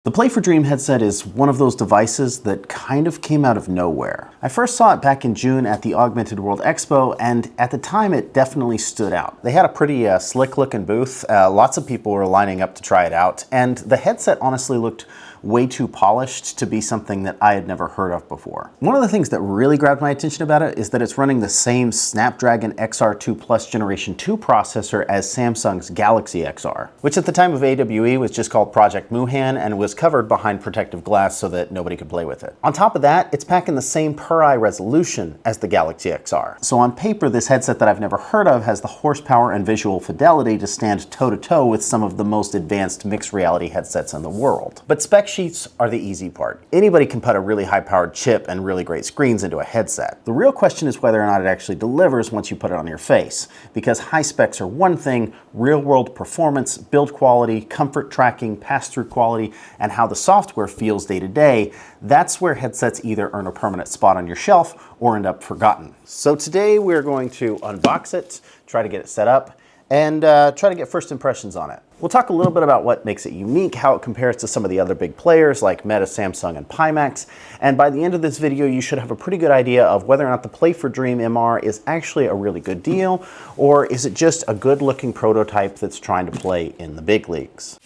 The Play for Dream headset is one of those devices that kind of came out of nowhere. I first saw it back in June at the Augmented World Expo, and at the time it definitely stood out. They had a pretty slick looking booth. Lots of people were lining up to try it out, and the headset honestly looked way too polished to be something that I had never heard of before. One of the things that really grabbed my attention about it is that it's running the same Snapdragon XR2 Plus Generation 2 processor as Samsung's Galaxy XR, which at the time of AWE was just called Project Muhan and was covered behind protective glass so that nobody could play with it. On top of that, it's packing the same per-eye resolution as the Galaxy XR. So on paper, this headset that I've never heard of has the horsepower and visual fidelity to stand toe-to-toe with some of the most advanced mixed reality headsets in the world. But spec sheets are the easy part. Anybody can put a really high-powered chip and really great screens into a headset. The real question is whether or not it actually delivers once you put it on your face, because high specs are one thing, real-world performance, build quality, comfort tracking, pass-through quality, and how the software feels day to day, that's where headsets either earn a permanent spot on your shelf or end up forgotten. So today we're going to unbox it, try to get it set up, and try to get first impressions on it. We'll talk a little bit about what makes it unique, how it compares to some of the other big players like Meta, Samsung, and Pimax. And by the end of this video, you should have a pretty good idea of whether or not the Play for Dream MR is actually a really good deal, or is it just a good-looking prototype that's trying to play in the big leagues.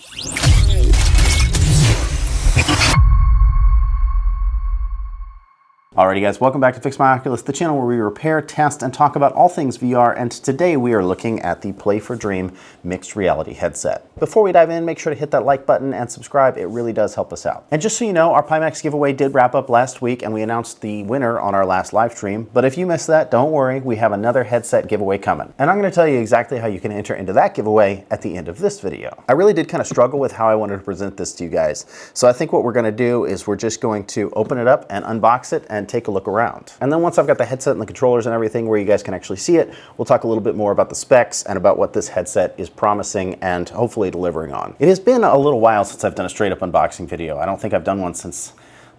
Alrighty guys, welcome back to Fix My Oculus, the channel where we repair, test, and talk about all things VR, and today we are looking at the Play for Dream mixed reality headset. Before we dive in, make sure to hit that like button and subscribe, it really does help us out. And just so you know, our Pimax giveaway did wrap up last week and we announced the winner on our last live stream, but if you missed that, don't worry, we have another headset giveaway coming. And I'm going to tell you exactly how you can enter into that giveaway at the end of this video. I really did kind of struggle with how I wanted to present this to you guys, so I think what we're going to do is we're just going to open it up and unbox it and take a look around. And then once I've got the headset and the controllers and everything where you guys can actually see it, we'll talk a little bit more about the specs and about what this headset is promising and hopefully delivering on. It has been a little while since I've done a straight up unboxing video. I don't think I've done one since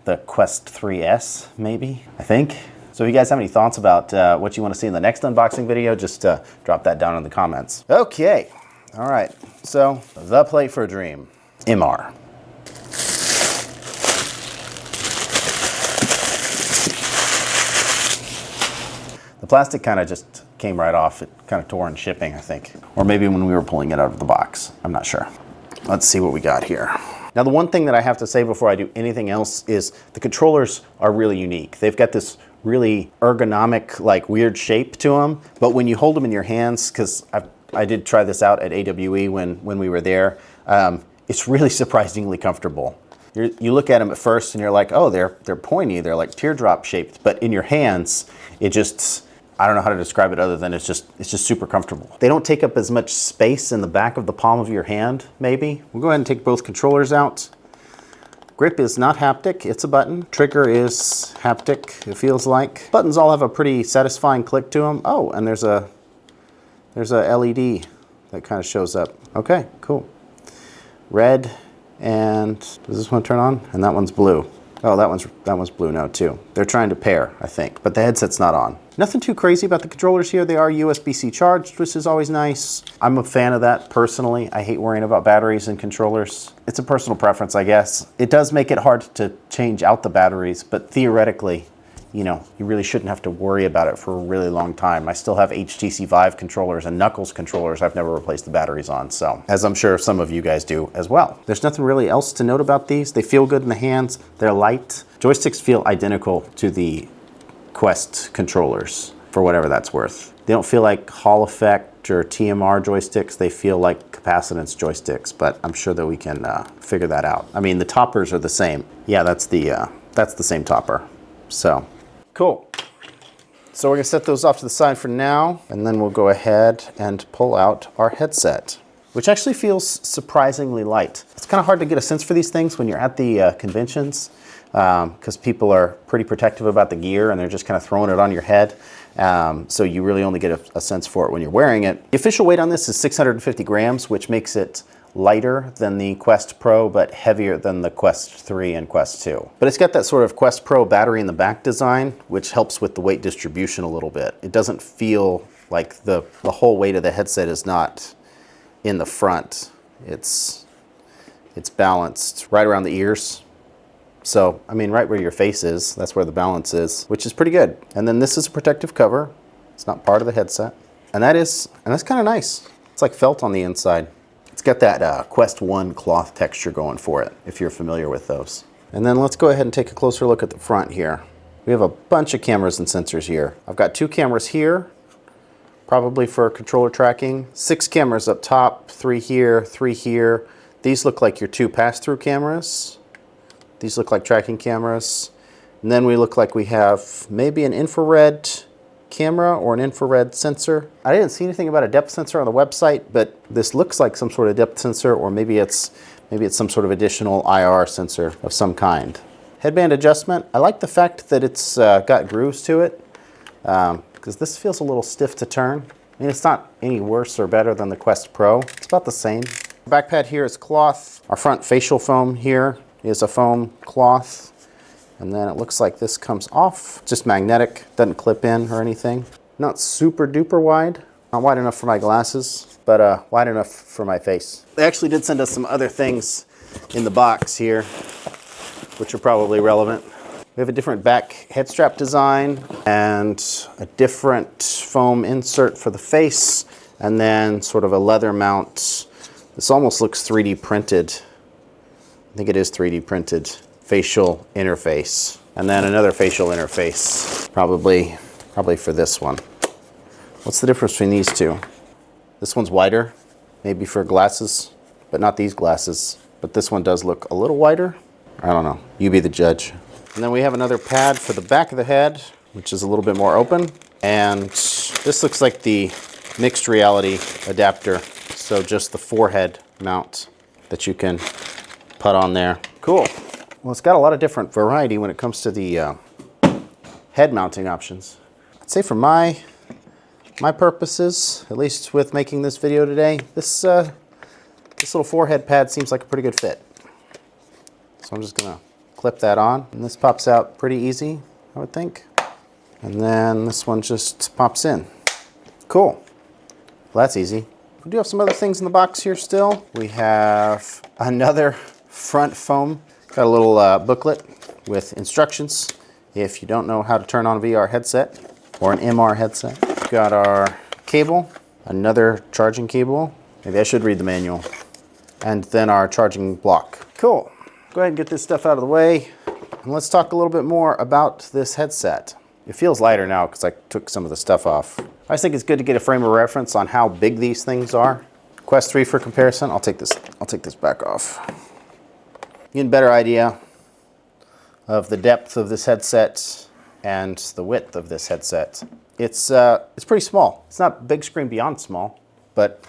the Quest 3S, maybe, I think. So if you guys have any thoughts about what you want to see in the next unboxing video, just drop that down in the comments. Okay, all right, so the Play for Dream MR. The plastic kind of just came right off. It kind of tore in shipping, I think. Or maybe when we were pulling it out of the box. I'm not sure. Let's see what we got here. Now, the one thing that I have to say before I do anything else is the controllers are really unique. They've got this really ergonomic, like weird shape to them. But when you hold them in your hands, because I did try this out at AWE when we were there, it's really surprisingly comfortable. You look at them at first and you're like, oh, they're pointy. They're like teardrop shaped. But in your hands, it just, I don't know how to describe it other than it's just super comfortable. They don't take up as much space in the back of the palm of your hand, maybe. We'll go ahead and take both controllers out. Grip is not haptic, it's a button. Trigger is haptic, it feels like. Buttons all have a pretty satisfying click to them. Oh, and there's a LED that kind of shows up. Okay, cool. Red, and does this one turn on? And that one's blue. Oh, that one's blue now too. They're trying to pair, I think, but the headset's not on. Nothing too crazy about the controllers here. They are USB-C charged, which is always nice. I'm a fan of that personally. I hate worrying about batteries and controllers. It's a personal preference, I guess. It does make it hard to change out the batteries, but theoretically, you know, you really shouldn't have to worry about it for a really long time. I still have HTC Vive controllers and Knuckles controllers I've never replaced the batteries on, so, as I'm sure some of you guys do as well. There's nothing really else to note about these. They feel good in the hands, they're light. Joysticks feel identical to the Quest controllers, for whatever that's worth. They don't feel like Hall Effect or TMR joysticks, they feel like capacitance joysticks, but I'm sure that we can figure that out. I mean, the toppers are the same. Yeah, that's the same topper, so. Cool. So we're gonna set those off to the side for now, and then we'll go ahead and pull out our headset, which actually feels surprisingly light. It's kind of hard to get a sense for these things when you're at the conventions, because people are pretty protective about the gear and they're just kind of throwing it on your head. So you really only get a sense for it when you're wearing it. The official weight on this is 650 grams, which makes it lighter than the Quest Pro, but heavier than the Quest 3 and Quest 2. But it's got that sort of Quest Pro battery in the back design, which helps with the weight distribution a little bit. It doesn't feel like the whole weight of the headset is not in the front. It's it's balanced right around the ears. So, I mean, right where your face is, that's where the balance is, which is pretty good. And then this is a protective cover. It's not part of the headset. And that's kind of nice. It's like felt on the inside. It's got that Quest 1 cloth texture going for it, if you're familiar with those. And then let's go ahead and take a closer look at the front here. We have a bunch of cameras and sensors here. I've got 2 cameras here, probably for controller tracking. 6 cameras up top, 3 here, 3 here. These look like your 2 pass-through cameras. These look like tracking cameras. And then we look like we have maybe an infrared camera or an infrared sensor. I didn't see anything about a depth sensor on the website, but this looks like some sort of depth sensor, or maybe it's some sort of additional IR sensor of some kind. Headband adjustment. I like the fact that it's got grooves to it, because this feels a little stiff to turn. I mean, it's not any worse or better than the Quest Pro. It's about the same. The back pad here is cloth. Our front facial foam here is a foam cloth. And then it looks like this comes off. Just magnetic, doesn't clip in or anything. Not super duper wide. Not wide enough for my glasses, but wide enough for my face. They actually did send us some other things in the box here, which are probably relevant. We have a different back head strap design and a different foam insert for the face, and then sort of a leather mount. This almost looks 3D printed. I think it is 3D printed. Facial interface, and then another facial interface, probably for this one. What's the difference between these two? This one's wider, maybe for glasses, but not these glasses. But this one does look a little wider. I don't know, you be the judge. And then we have another pad for the back of the head, which is a little bit more open. And this looks like the mixed reality adapter. So just the forehead mount that you can put on there. Cool. Well, it's got a lot of different variety when it comes to the head mounting options. I'd say for my purposes, at least with making this video today, this little forehead pad seems like a pretty good fit. So I'm just gonna clip that on, and this pops out pretty easy, I would think. And then this one just pops in. Cool. Well, that's easy. We do have some other things in the box here still. We have another front foam. Got a little booklet with instructions if you don't know how to turn on a VR headset or an MR headset. We've got our cable, another charging cable. Maybe I should read the manual. And then our charging block. Cool. Go ahead and get this stuff out of the way. And let's talk a little bit more about this headset. It feels lighter now because I took some of the stuff off. I just think it's good to get a frame of reference on how big these things are. Quest 3 for comparison. I'll take this back off. Get a better idea of the depth of this headset and the width of this headset. It's pretty small. It's not big screen beyond small, but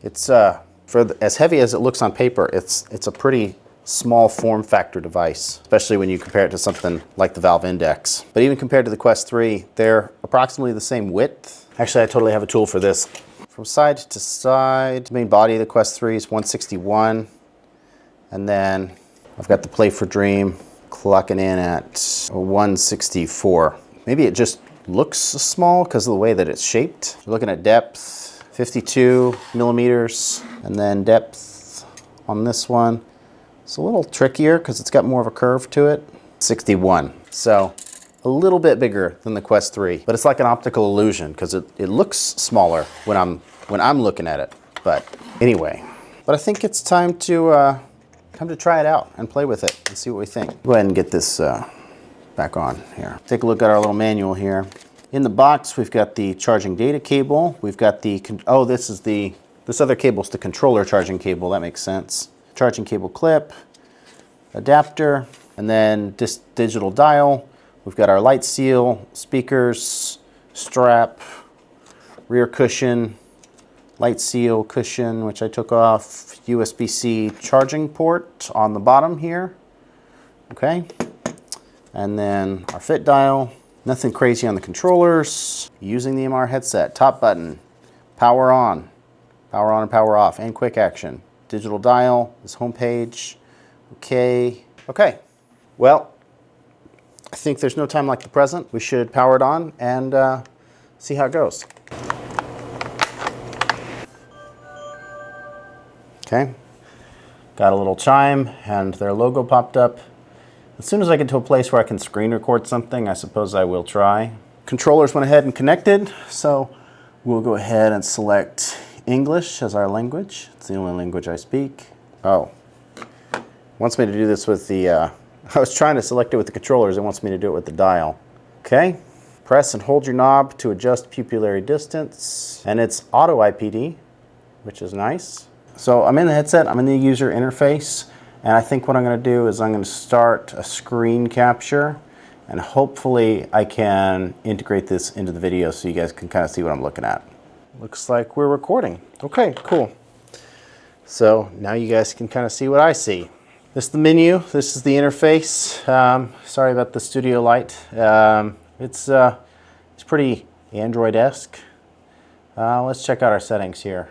it's as heavy as it looks on paper, it's a pretty small form factor device, especially when you compare it to something like the Valve Index. But even compared to the Quest 3, they're approximately the same width. Actually, I totally have a tool for this. From side to side, the main body of the Quest 3 is 161, and then I've got the Play for Dream clocking in at 164. Maybe it just looks small because of the way that it's shaped. We're looking at depth, 52 millimeters, and then depth on this one. It's a little trickier because it's got more of a curve to it. 61. So a little bit bigger than the Quest 3, but it's like an optical illusion because it looks smaller when I'm looking at it. But anyway, I think it's time to try it out and play with it and see what we think. Go ahead and get this back on here. Take a look at our little manual here. In the box, we've got the charging data cable. We've got the, this other cable's the controller charging cable. That makes sense. Charging cable clip, adapter, and then this digital dial. We've got our light seal, speakers, strap, rear cushion, light seal cushion, which I took off, USB-C charging port on the bottom here. Okay. And then our fit dial. Nothing crazy on the controllers. Using the MR headset. Top button. Power on and power off, and quick action. Digital dial. This home page. Okay. Okay. Well, I think there's no time like the present. We should power it on and see how it goes. Okay. Got a little chime and their logo popped up. As soon as I get to a place where I can screen record something, I suppose I will try. Controllers went ahead and connected, so we'll go ahead and select English as our language. It's the only language I speak. Oh, wants me to do this with the, I was trying to select it with the controllers. It wants me to do it with the dial. Okay, press and hold your knob to adjust pupillary distance. And it's auto-IPD, which is nice. So I'm in the headset, I'm in the user interface, and I think what I'm going to do is I'm going to start a screen capture, and hopefully I can integrate this into the video so you guys can kind of see what I'm looking at. Looks like we're recording. Okay, cool. So now you guys can kind of see what I see. This is the menu, this is the interface. Sorry about the studio light. It's pretty Android-esque. Let's check out our settings here.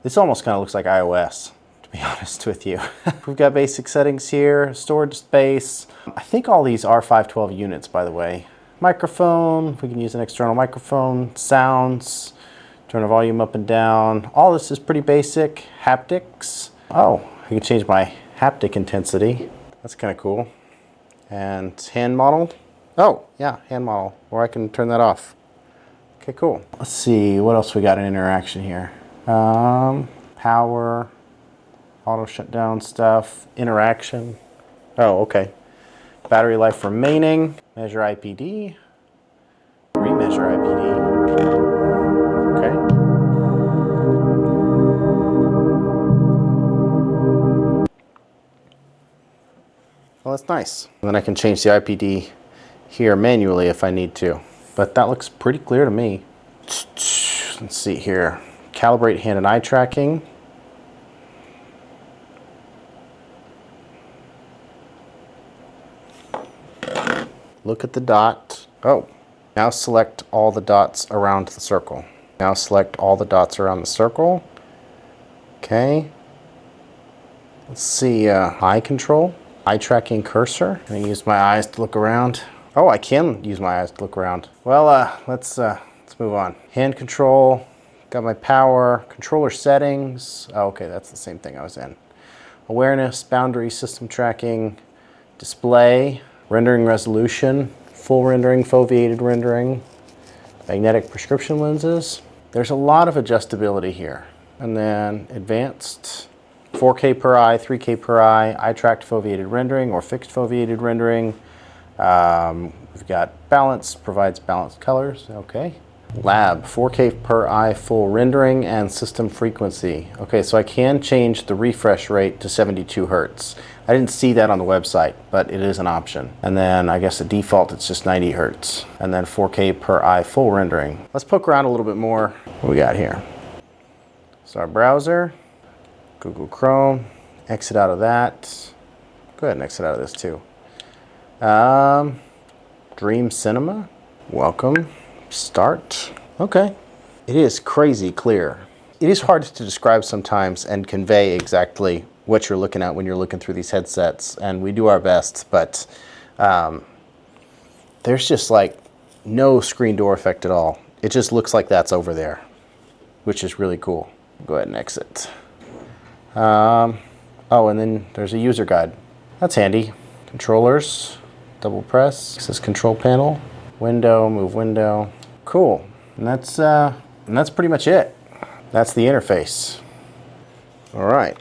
This almost kind of looks like iOS, to be honest with you. We've got basic settings here, storage space. I think all these are 512 units, by the way. Microphone, we can use an external microphone. Sounds, turn the volume up and down. All this is pretty basic. Haptics. Oh, I can change my haptic intensity. That's kind of cool. And hand modeled. Oh, yeah, hand model, or I can turn that off. Okay, cool. Let's see, what else we got in interaction here? Power, auto shutdown stuff, interaction. Oh, okay. Battery life remaining, measure IPD, remeasure IPD. Okay. Well, that's nice. And then I can change the IPD here manually if I need to. But that looks pretty clear to me. Let's see here. Calibrate hand and eye tracking. Look at the dot. Oh, now select all the dots around the circle. Now select all the dots around the circle. Okay. Let's see, eye control. Eye tracking cursor. I'm gonna use my eyes to look around. Oh, I can use my eyes to look around. Well, let's move on. Hand control. Got my power, controller settings. Oh, okay, that's the same thing I was in. Awareness, boundary, system tracking, display, rendering resolution, full rendering, foveated rendering, magnetic prescription lenses. There's a lot of adjustability here. And then advanced, 4K per eye, 3K per eye tracked foveated rendering or fixed foveated rendering. We've got balance, provides balanced colors, okay. Lab, 4K per eye full rendering and system frequency. Okay, so I can change the refresh rate to 72 Hertz. I didn't see that on the website, but it is an option. And then I guess the default, it's just 90 Hertz. And then 4K per eye full rendering. Let's poke around a little bit more. What we got here? So our browser, Google Chrome, exit out of that. Go ahead and exit out of this too. Dream Cinema, welcome. Start. Okay. It is crazy clear. It is hard to describe sometimes and convey exactly what you're looking at when you're looking through these headsets, and we do our best, but there's just like no screen door effect at all. It just looks like that's over there, which is really cool. Go ahead and exit. Oh, and then there's a user guide. That's handy. Controllers, double press. This is control panel. Window, move window. Cool. And that's pretty much it. That's the interface. All right.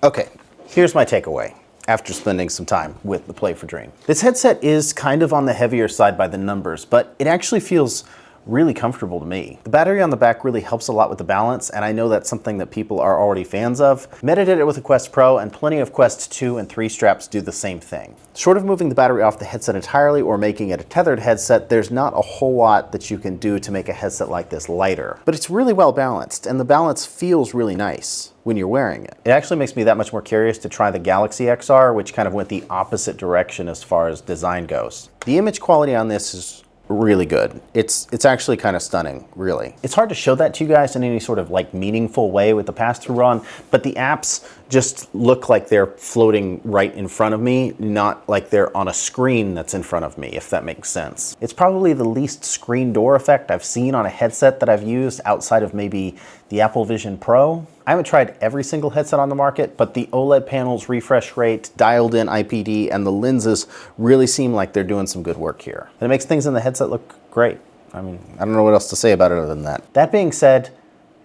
Okay, here's my takeaway after spending some time with the Play for Dream. This headset is kind of on the heavier side by the numbers, but it actually feels really comfortable to me. The battery on the back really helps a lot with the balance, and I know that's something that people are already fans of. Meta did it with the Quest Pro, and plenty of Quest 2 and 3 straps do the same thing. Short of moving the battery off the headset entirely or making it a tethered headset, there's not a whole lot that you can do to make a headset like this lighter. But it's really well balanced, and the balance feels really nice when you're wearing it. It actually makes me that much more curious to try the Galaxy XR, which kind of went the opposite direction as far as design goes. The image quality on this is really good. It's actually kind of stunning, really. It's hard to show that to you guys in any sort of like meaningful way with the pass-through on, but the apps just look like they're floating right in front of me, not like they're on a screen that's in front of me, if that makes sense. It's probably the least screen door effect I've seen on a headset that I've used outside of maybe the Apple Vision Pro. I haven't tried every single headset on the market, but the OLED panels, refresh rate, dialed in IPD, and the lenses really seem like they're doing some good work here. And it makes things in the headset look great. I mean, I don't know what else to say about it other than that. That being said,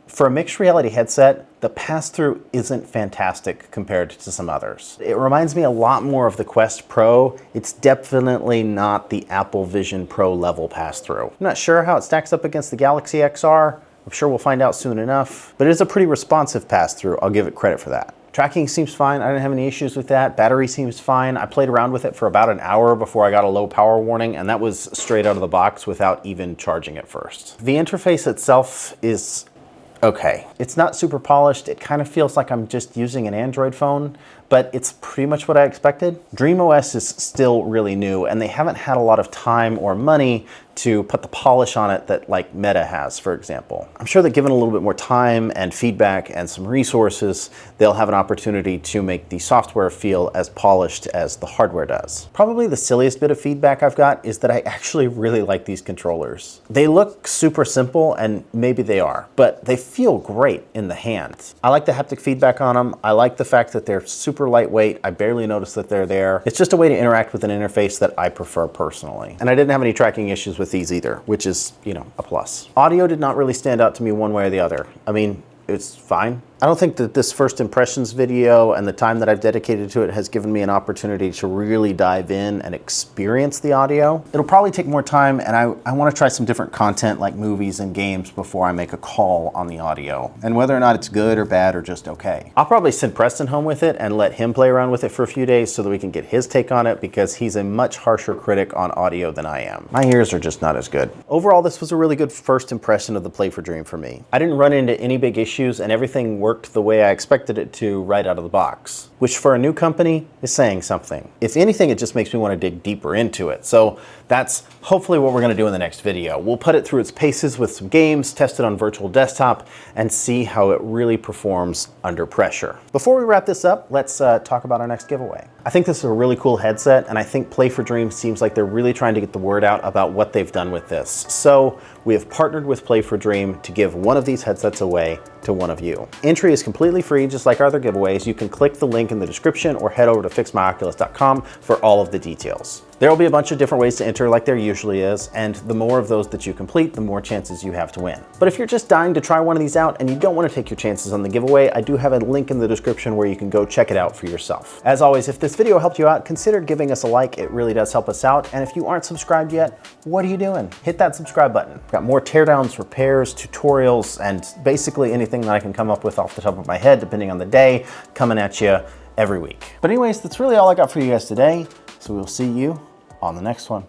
for a mixed reality headset, the Passthrough isn't fantastic compared to some others. It reminds me a lot more of the Quest Pro. It's definitely not the Apple Vision Pro level Passthrough. I'm not sure how it stacks up against the Galaxy XR. I'm sure we'll find out soon enough, but it is a pretty responsive Passthrough. I'll give it credit for that. Tracking seems fine. I didn't have any issues with that. Battery seems fine. I played around with it for about an hour before I got a low power warning, and that was straight out of the box without even charging it first. The interface itself is okay. It's not super polished. It kind of feels like I'm just using an Android phone, but it's pretty much what I expected. DreamOS is still really new, and they haven't had a lot of time or money to put the polish on it that like Meta has, for example. I'm sure that given a little bit more time and feedback and some resources, they'll have an opportunity to make the software feel as polished as the hardware does. Probably the silliest bit of feedback I've got is that I actually really like these controllers. They look super simple, and maybe they are, but they feel great in the hand. I like the haptic feedback on them. I like the fact that they're super lightweight. I barely notice that they're there. It's just a way to interact with an interface that I prefer personally. And I didn't have any tracking issues with these either, which is, you know, a plus. Audio did not really stand out to me one way or the other. I mean, it's fine. I don't think that this first impressions video and the time that I've dedicated to it has given me an opportunity to really dive in and experience the audio. It'll probably take more time, and I want to try some different content like movies and games before I make a call on the audio, and whether or not it's good or bad or just okay. I'll probably send Preston home with it and let him play around with it for a few days so that we can get his take on it, because he's a much harsher critic on audio than I am. My ears are just not as good. Overall, this was a really good first impression of the Play for Dream for me. I didn't run into any big issues, and everything worked the way I expected it to right out of the box, which for a new company is saying something. If anything, it just makes me want to dig deeper into it. So that's hopefully what we're going to do in the next video. We'll put it through its paces with some games, test it on virtual desktop, and see how it really performs under pressure. Before we wrap this up, let's talk about our next giveaway. I think this is a really cool headset, and I think Play for Dream seems like they're really trying to get the word out about what they've done with this. So we have partnered with Play for Dream to give one of these headsets away to one of you. Entry is completely free, just like our other giveaways. You can click the link in the description or head over to fixmyoculus.com for all of the details. There will be a bunch of different ways to enter, like there usually is, and the more of those that you complete, the more chances you have to win. But if you're just dying to try one of these out and you don't want to take your chances on the giveaway, I do have a link in the description where you can go check it out for yourself. As always, if this video helped you out, consider giving us a like. It really does help us out. And if you aren't subscribed yet, what are you doing? Hit that subscribe button. I've got more teardowns, repairs, tutorials, and basically anything that I can come up with off the top of my head, depending on the day, coming at you every week. But anyways, that's really all I got for you guys today. So we'll see you on the next one.